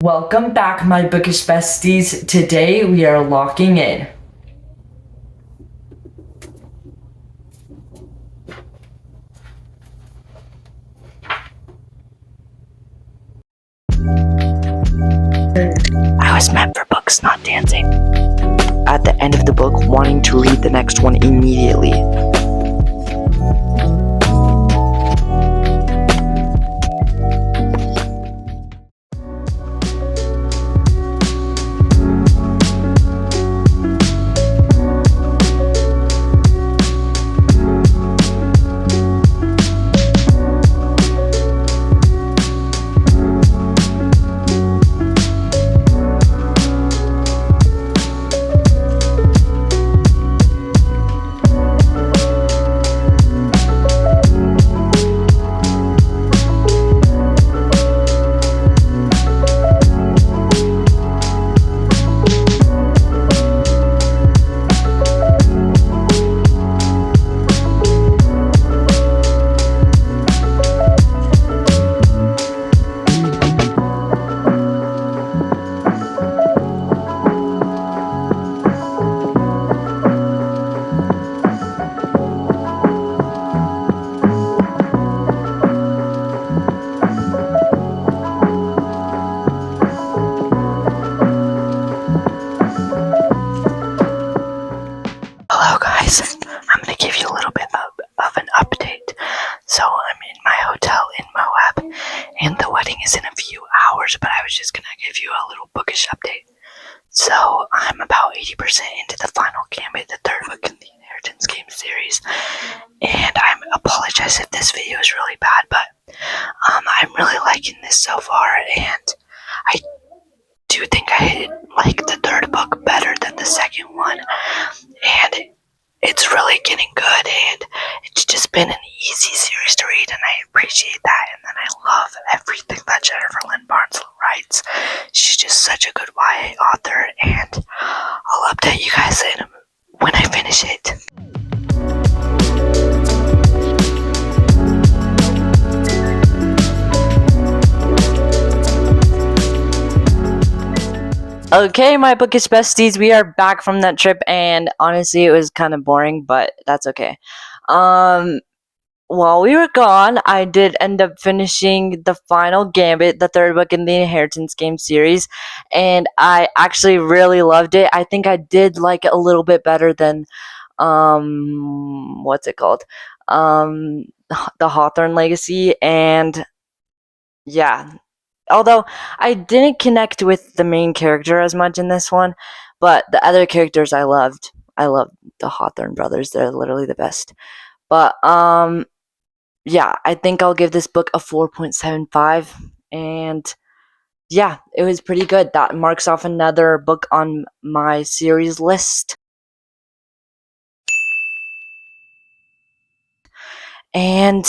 Welcome back, my bookish besties. Today we are locking in. I was meant for books, not dancing. At the end of the book, wanting to read the next one immediately. Hello guys, I'm going to give you a little bit of an update. So I'm in my hotel in Moab, and the wedding is in a few hours, but I was just going to give you a little bookish update. So I'm about 80% into the final gambit, the third book in the Inheritance Game series, and I apologize if this video is really bad, but I'm really liking this so far, and I do think I like the third book better than the second one, and it's really getting good, and it's just been an easy series to read, and I appreciate that. And then I love everything that Jennifer Lynn Barnes writes. She's just such a good YA author, and I'll update you guys when I finish it. Okay, my bookish besties, we are back from that trip, and honestly, it was kind of boring, but that's okay. While we were gone, I did end up finishing the final gambit, the third book in the Inheritance Game series, and I actually really loved it. I think I did like it a little bit better than, what's it called? The Hawthorne Legacy, and yeah. Although I didn't connect with the main character as much in this one, but the other characters I loved. I love the Hawthorne brothers. They're literally the best. But yeah, I think I'll give this book a 4.75, and yeah, it was pretty good. That marks off another book on my series list. And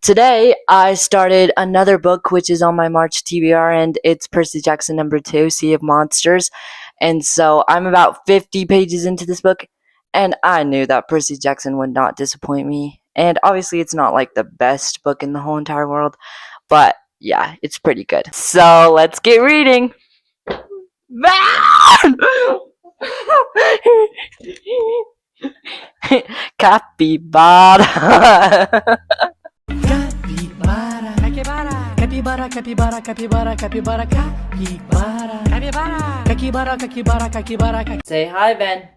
today I started another book which is on my March TBR, and it's Percy Jackson #2, Sea of Monsters. And so I'm about 50 pages into this book, and I knew that Percy Jackson would not disappoint me. And obviously it's not like the best book in the whole entire world, but yeah, it's pretty good. So let's get reading. Capybara. Capybara, capybara, capybara, capybara, capybara, capybara, capybara, capybara, capybara, capybara. Say hi, Ben.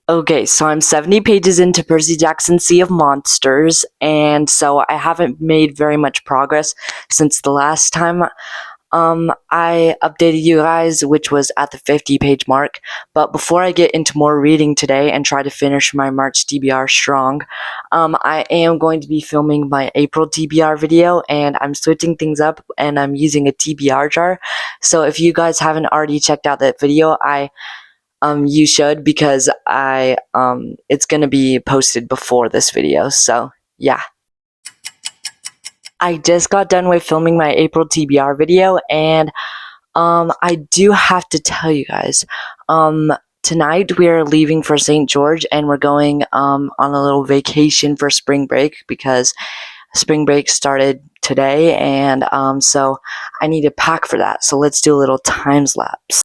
Okay, so I'm 70 pages into Percy Jackson Sea of Monsters, and so I haven't made very much progress since the last time I updated you guys, which was at the 50-page mark. But before I get into more reading today and try to finish my March TBR strong, I am going to be filming my April TBR video, and I'm switching things up, and I'm using a TBR jar. So if you guys haven't already checked out that video, you should, because it's gonna be posted before this video, so yeah. I just got done with filming my April TBR video, and I do have to tell you guys, tonight we are leaving for St. George, and we're going on a little vacation for spring break because spring break started today, and so I need to pack for that. So let's do a little time lapse.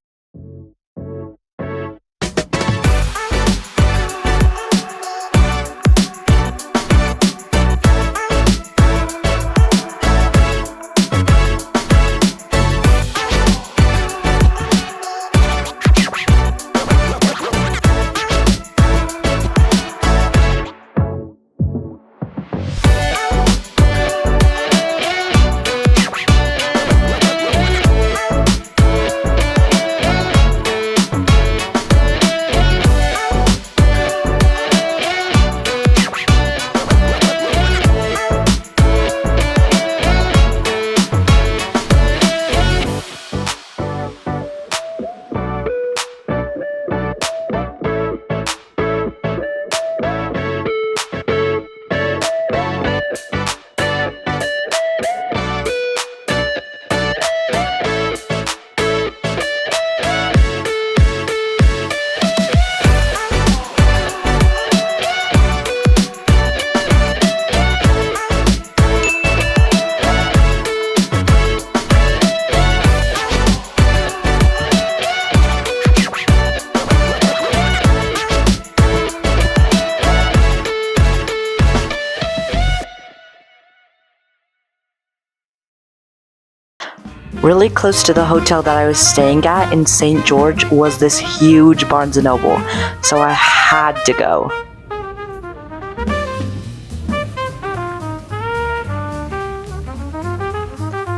Really close to the hotel that I was staying at in St. George was this huge Barnes & Noble, so I had to go.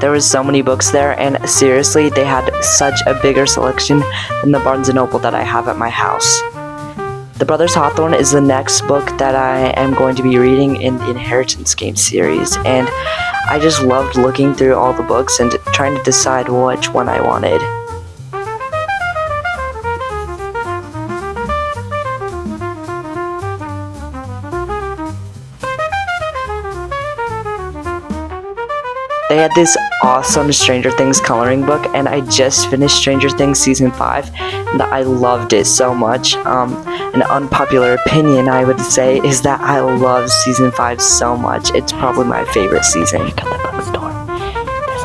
There was so many books there, and seriously, they had such a bigger selection than the Barnes & Noble that I have at my house. The Brothers Hawthorne is the next book that I am going to be reading in the Inheritance Game series, and I just loved looking through all the books and trying to decide which one I wanted. They had this awesome Stranger Things coloring book, and I just finished Stranger Things Season 5, and I loved it so much. An unpopular opinion, I would say, is that I love Season 5 so much. It's probably my favorite season.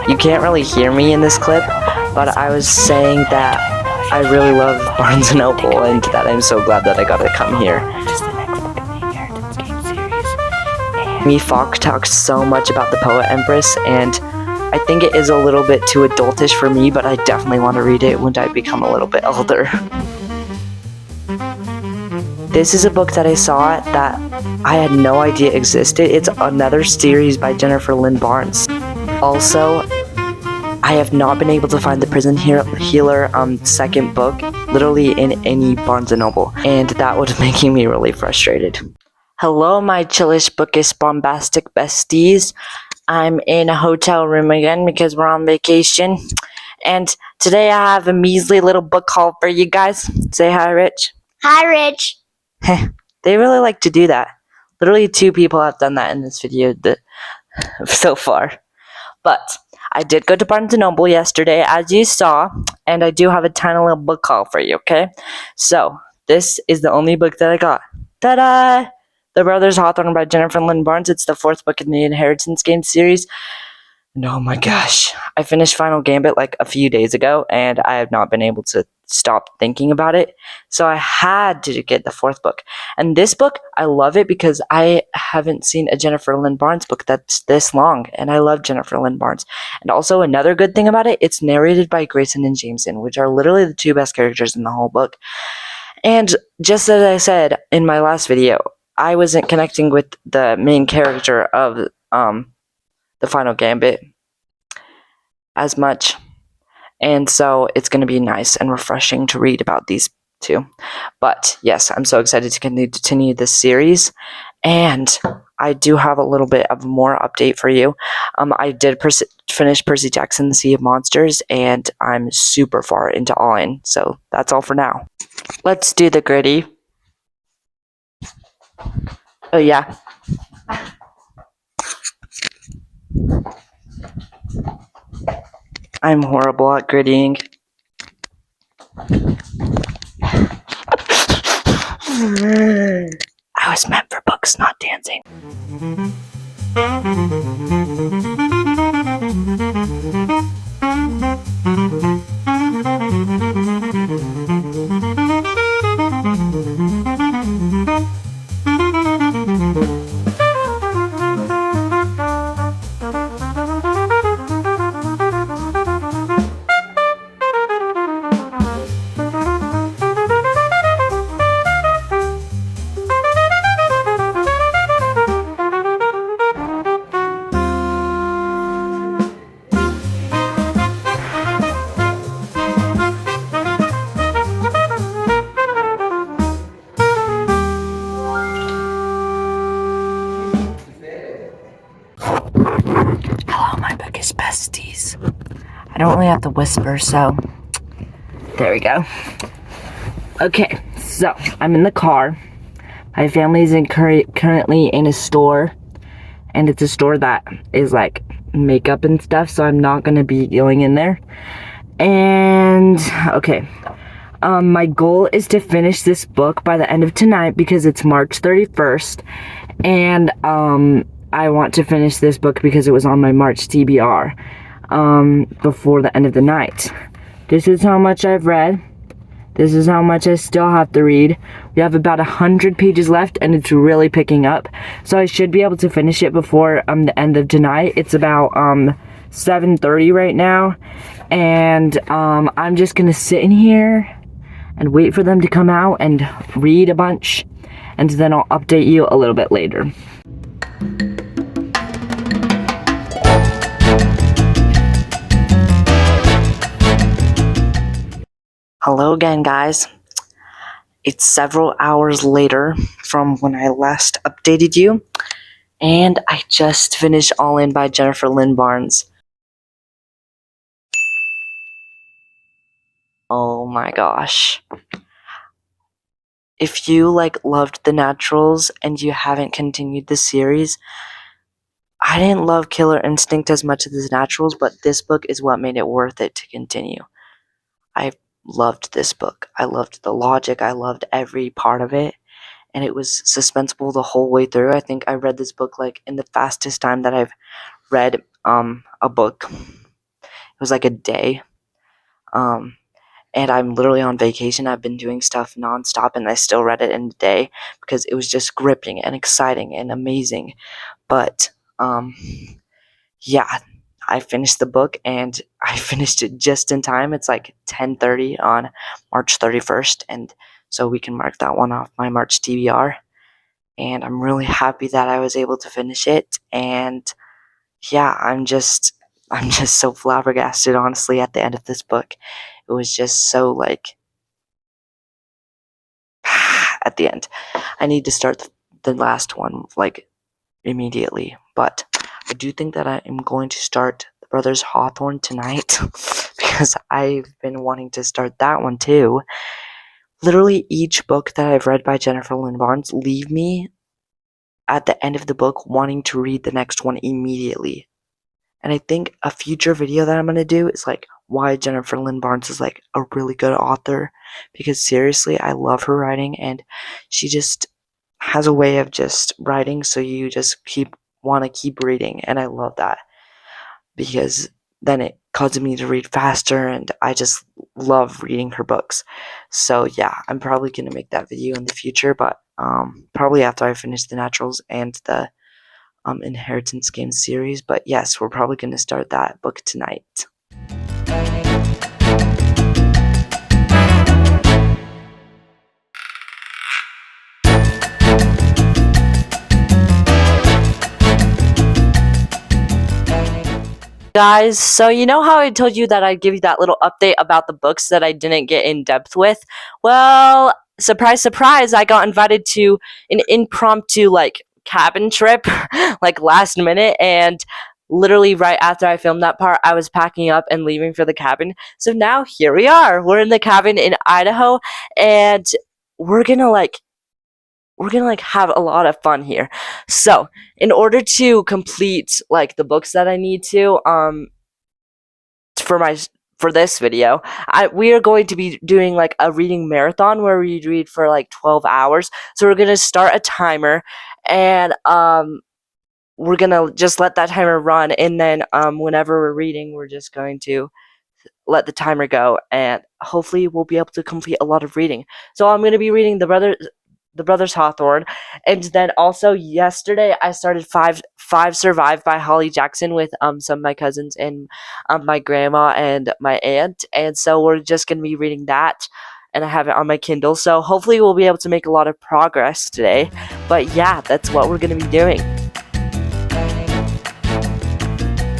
You can't really hear me in this clip, but I was saying that I really love Barnes & Noble, and that I'm so glad that I got to come here. Me Falk talks so much about the Poet Empress, and I think it is a little bit too adultish for me, but I definitely want to read it when I become a little bit older. This is a book that I saw that I had no idea existed. It's another series by Jennifer Lynn Barnes. Also, I have not been able to find the Prison Healer second book literally in any Barnes & Noble, and that was making me really frustrated. Hello, my chillish, bookish, bombastic besties. I'm in a hotel room again because we're on vacation. And today I have a measly little book haul for you guys. Say hi, Rich. Hi, Rich. They really like to do that. Literally 2 people have done that in this video so far. But I did go to Barnes & Noble yesterday, as you saw, and I do have a tiny little book haul for you, okay? So, this is the only book that I got. Ta-da! The Brothers Hawthorne by Jennifer Lynn Barnes. It's the 4th book in the Inheritance Game series. And oh my gosh, I finished Final Gambit like a few days ago, and I have not been able to stop thinking about it. So I had to get the 4th book. And this book, I love it because I haven't seen a Jennifer Lynn Barnes book that's this long, and I love Jennifer Lynn Barnes. And also another good thing about it, it's narrated by Grayson and Jameson, which are literally the 2 best characters in the whole book. And just as I said in my last video, I wasn't connecting with the main character of the Final Gambit as much, and so it's going to be nice and refreshing to read about these 2. But yes, I'm so excited to continue this series, and I do have a little bit of more update for you. I did finish Percy Jackson, The Sea of Monsters, and I'm super far into All In, so that's all for now. Let's do the gritty. Oh yeah. I'm horrible at grittying. I was meant for books, not dancing. Hello, my biggest besties. I don't really have to whisper, so there we go. Okay, so I'm in the car. My family's currently in a store, and it's a store that is like makeup and stuff, so I'm not gonna be going in there. And okay, my goal is to finish this book by the end of tonight because it's March 31st, and I want to finish this book because it was on my March TBR before the end of the night. This is how much I've read. This is how much I still have to read. We have about 100 pages left, and it's really picking up. So I should be able to finish it before the end of tonight. It's about 7:30 right now, and I'm just gonna sit in here and wait for them to come out and read a bunch, and then I'll update you a little bit later. Hello again, guys. It's several hours later from when I last updated you, and I just finished All In by Jennifer Lynn Barnes. Oh my gosh. If you loved The Naturals and you haven't continued the series, I didn't love Killer Instinct as much as The Naturals, but this book is what made it worth it to continue. I loved this book. I loved the logic. I loved every part of it. And it was suspenseful the whole way through. I think I read this book in the fastest time that I've read a book. It was like a day. And I'm literally on vacation. I've been doing stuff nonstop, and I still read it in a day because it was just gripping and exciting and amazing. But yeah, I finished the book, and I finished it just in time. It's 10:30 on March 31st, and so we can mark that one off my March TBR. And I'm really happy that I was able to finish it. And yeah, I'm just so flabbergasted, honestly, at the end of this book. It was just so at the end. I need to start the last one immediately, but I do think that I am going to start The Brothers Hawthorne tonight because I've been wanting to start that one too. Literally each book that I've read by Jennifer Lynn Barnes leave me at the end of the book wanting to read the next one immediately. And I think a future video that I'm going to do is why Jennifer Lynn Barnes is a really good author, because seriously, I love her writing, and she just has a way of just writing so you just want to keep reading, and I love that because then it causes me to read faster, and I just love reading her books. So yeah, I'm probably going to make that video in the future, but probably after I finish The Naturals and the Inheritance Game series. But yes, we're probably going to start that book tonight. Guys, so you know how I told you that I'd give you that little update about the books that I didn't get in depth with? Well, surprise, surprise, I got invited to an impromptu cabin trip last minute, and literally right after I filmed that part, I was packing up and leaving for the cabin. So now here we are. We're in the cabin in Idaho, and we're gonna like have a lot of fun here. So in order to complete like the books that I need to for my for this video, we are going to be doing like a reading marathon where we read for like 12 hours. So we're gonna start a timer, and we're gonna just let that timer run, and then whenever we're reading, we're just going to let the timer go, and hopefully we'll be able to complete a lot of reading. So I'm going to be reading the Brothers Hawthorne, and then also yesterday I started Five Survive by Holly Jackson with some of my cousins and my grandma and my aunt, and so we're just going to be reading that, and I have it on my Kindle, so hopefully we'll be able to make a lot of progress today. But yeah, that's what we're going to be doing.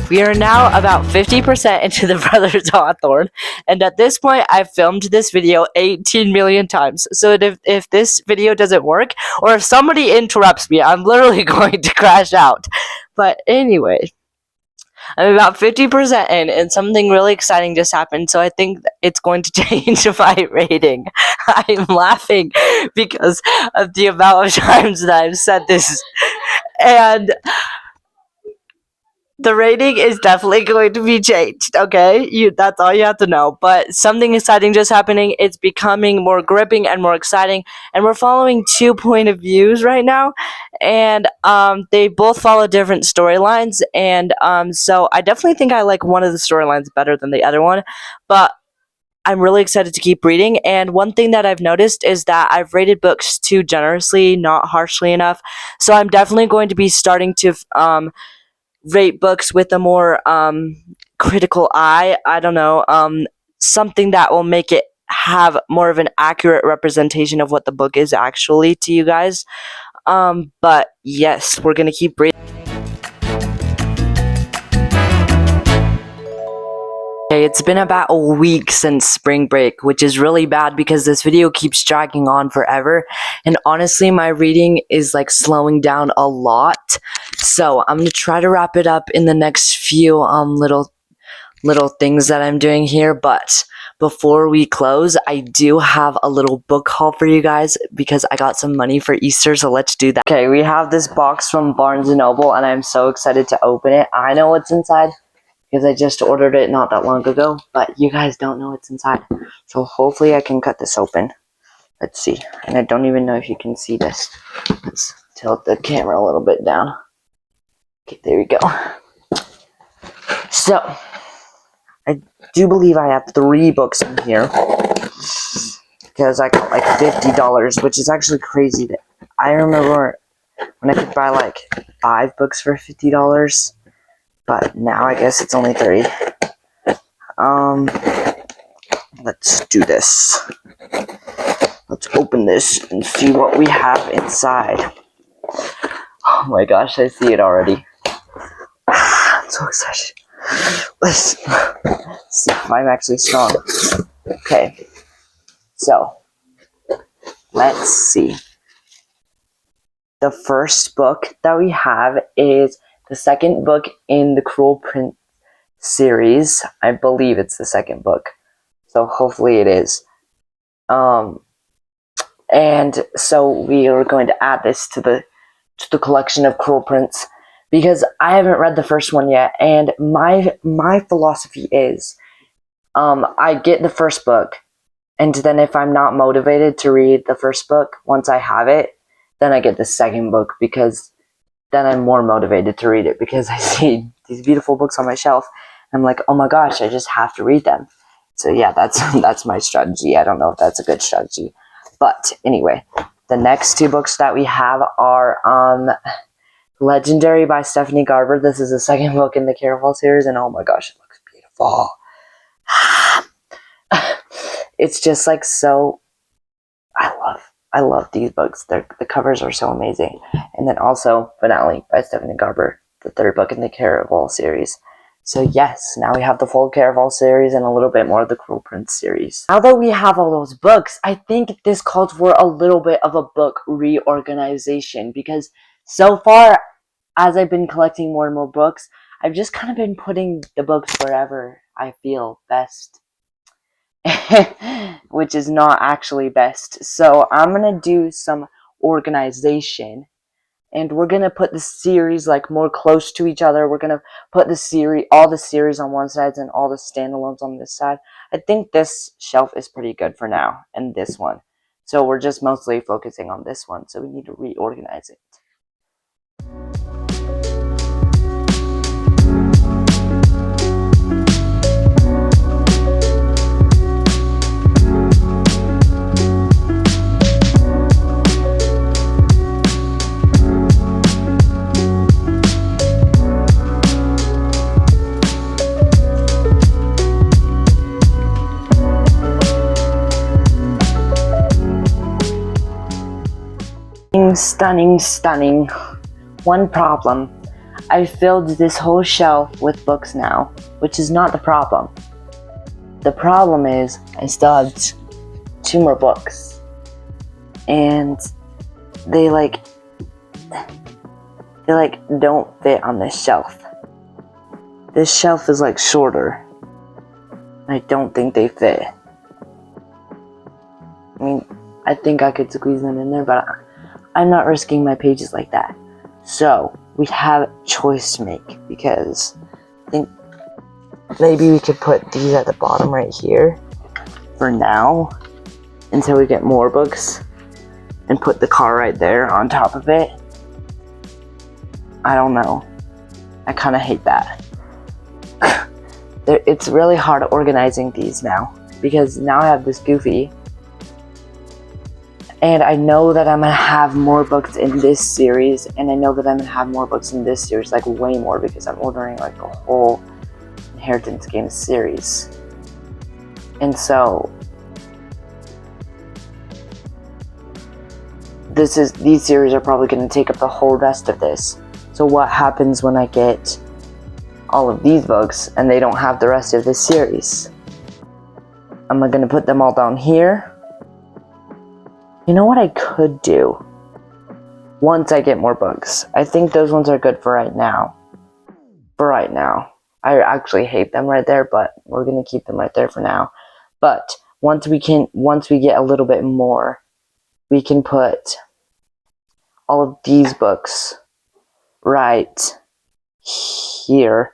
We are now about 50% into the Brothers Hawthorne, and at this point, I've filmed this video 18 million times. So if this video doesn't work, or if somebody interrupts me, I'm literally going to crash out. But anyway, I'm about 50% in, and something really exciting just happened, so I think it's going to change my rating. I'm laughing because of the amount of times that I've said this, and the rating is definitely going to be changed, okay? That's all you have to know. But something exciting just happening. It's becoming more gripping and more exciting. And we're following 2 point of views right now. And they both follow different storylines. And so I definitely think I like one of the storylines better than the other one. But I'm really excited to keep reading. And one thing that I've noticed is that I've rated books too generously, not harshly enough. So I'm definitely going to be starting to rate books with a more critical eye. I don't know, something that will make it have more of an accurate representation of what the book is actually to you guys. But yes, we're gonna keep reading. Okay, it's been about a week since spring break, which is really bad because this video keeps dragging on forever. And honestly, my reading is like slowing down a lot. So I'm gonna try to wrap it up in the next few little things that I'm doing here. But before we close, I do have a little book haul for you guys because I got some money for Easter, so let's do that. Okay, we have this box from Barnes & Noble, and I'm so excited to open it. I know what's inside because I just ordered it not that long ago, but you guys don't know what's inside. So hopefully I can cut this open. Let's see. And I don't even know if you can see this. Let's tilt the camera a little bit down. Okay, there we go. So, I do believe I have 3 books in here because I got like $50, which is actually crazy. That I remember when I could buy like 5 books for $50. But now I guess it's only 3. Let's do this. Let's open this and see what we have inside. Oh my gosh, I see it already. I'm so excited. Let's see if I'm actually strong. Okay. So, let's see. The first book that we have is the second book in the Cruel Prince series. I believe it's the second book. So hopefully it is. And so we are going to add this to the collection of Cruel Prince because I haven't read the first one yet, and my philosophy is I get the first book, and then if I'm not motivated to read the first book once I have it, then I get the second book because then I'm more motivated to read it because I see these beautiful books on my shelf. I'm like, oh my gosh, I just have to read them. So yeah, that's my strategy. I don't know if that's a good strategy. But anyway, the next 2 books that we have are Legendary by Stephanie Garber. This is the second book in the Caraval series, and oh my gosh, it looks beautiful. It's just like so, I love these books. The covers are so amazing. And then also Finale by Stephanie Garber, the 3rd book in the Caraval series. So yes, now we have the full Caraval series and a little bit more of the Cruel Prince series. Now that we have all those books, I think this called for a little bit of a book reorganization because so far, as I've been collecting more and more books, I've just kind of been putting the books wherever I feel best. Which is not actually best. So I'm going to do some organization. And we're gonna put the series like more close to each other. We're gonna put all the series on one side and all the standalones on this side. I think this shelf is pretty good for now, and this one. So we're just mostly focusing on this one, so we need to reorganize it. Stunning, stunning. One problem. I filled this whole shelf with books now, which is not the problem. The problem is I still have two more books. And they don't fit on this shelf. This shelf is like shorter. I don't think they fit. I mean, I think I could squeeze them in there, but I'm not risking my pages like that. So, we have a choice to make, because I think maybe we could put these at the bottom right here for now, until we get more books, and put the car right there on top of it. I don't know. I kind of hate that. It's really hard organizing these now, because now I have this Goofy. And I know that I'm going to have more books in this series, and I know that I'm going to have more books in this series, like way more, because I'm ordering like a whole Inheritance Games series. And so, these series are probably going to take up the whole rest of this. So what happens when I get all of these books, and they don't have the rest of this series? Am I going to put them all down here? You know what I could do? Once I get more books. I think those ones are good for right now. For right now. I actually hate them right there, but we're going to keep them right there for now. But once we get a little bit more, we can put all of these books right here.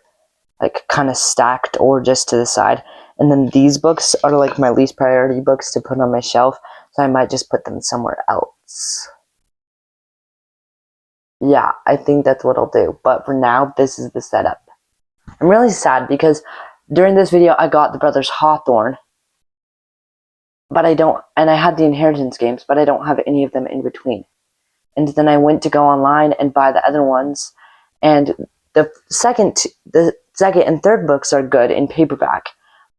Like kind of stacked or just to the side. And then these books are like my least priority books to put on my shelf. So I might just put them somewhere else. Yeah, I think that's what I'll do. But for now, this is the setup. I'm really sad because during this video, I got the Brothers Hawthorne. But I don't, and I had the Inheritance Games, but I don't have any of them in between. And then I went to go online and buy the other ones. And the second and third books are good in paperback.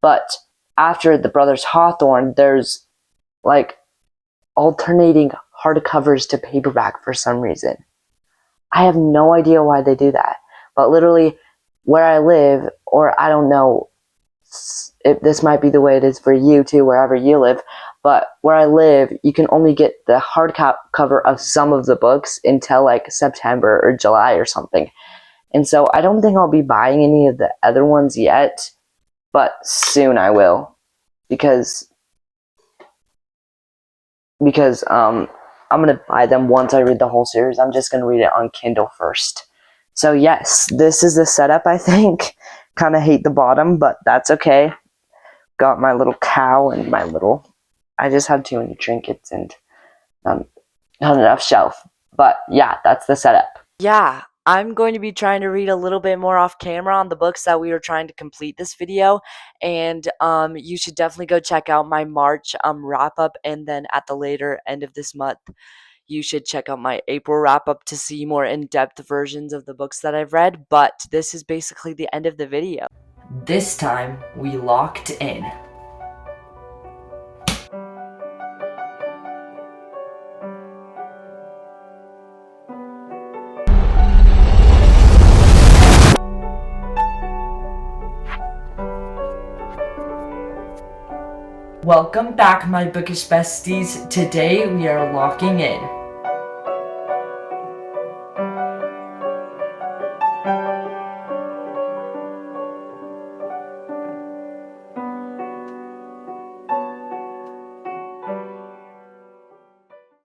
But after the Brothers Hawthorne, there's like alternating hardcovers to paperback for some reason. I have no idea why they do that. But literally, where I live, or I don't know if this might be the way it is for you too, wherever you live, but where I live, you can only get the hardcover of some of the books until like September or July or something. And so I don't think I'll be buying any of the other ones yet, but soon I will, because I'm gonna buy them once I read the whole series. I'm just gonna read it on Kindle first. So yes, this is the setup, I think. Kind of hate the bottom, but that's okay. Got my little cow and I just have too many trinkets and not enough shelf. But yeah, that's the setup. Yeah, I'm going to be trying to read a little bit more off camera on the books that we were trying to complete this video, and you should definitely go check out my March wrap up, and then at the later end of this month, you should check out my April wrap up to see more in-depth versions of the books that I've read. But this is basically the end of the video. This time we locked in. Welcome back, my bookish besties. Today we are locking in.